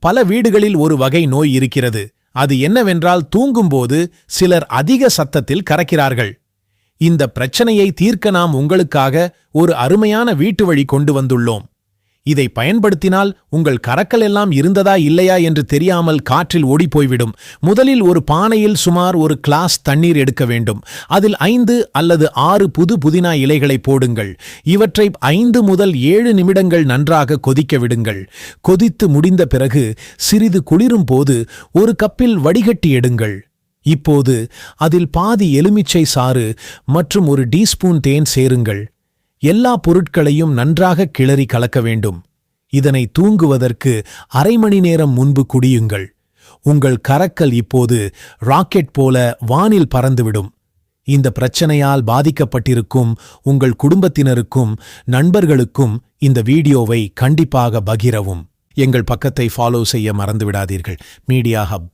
பல வீடுகளில் ஒரு வகை நோய் இருக்கிறது. அது என்னவென்றால், தூங்கும்போது சிலர் அதிக சத்தத்தில் கறக்கிறார்கள். இந்த பிரச்சனையை தீர்க்க நாம் உங்களுக்காக ஒரு அருமையான வீட்டு வழி கொண்டு வந்துள்ளோம். இதை பயன்படுத்தினால் உங்கள் கறக்கல் எல்லாம் இருந்ததா இல்லையா என்று தெரியாமல் காற்றில் ஓடிப்போய்விடும். முதலில் ஒரு பானையில் சுமார் ஒரு கிளாஸ் தண்ணீர் எடுக்க வேண்டும். அதில் 5 அல்லது 6 புதினா இலைகளை போடுங்கள். இவற்றை 5 முதல் 7 நிமிடங்கள் நன்றாக கொதிக்க விடுங்கள். கொதித்து முடிந்த பிறகு சிறிது குளிரும் போது ஒரு கப்பில் வடிகட்டி எடுங்கள். இப்போது அதில் பாதி எலுமிச்சை சாறு மற்றும் ஒரு டீஸ்பூன் தேன் சேருங்கள். எல்லா பொருட்களையும் நன்றாக கிளறி கலக்க வேண்டும். இதனை தூங்குவதற்கு அரை மணி நேரம் முன்பு குடியுங்கள். உங்கள் கறக்கல் இப்போது ராக்கெட் போல வானில் பறந்துவிடும். இந்த பிரச்சனையால் பாதிக்கப்பட்டிருக்கும் உங்கள் குடும்பத்தினருக்கும் நண்பர்களுக்கும் இந்த வீடியோவை கண்டிப்பாக பகிரவும். எங்கள் பக்கத்தை ஃபாலோ செய்ய மறந்துவிடாதீர்கள். Media hub.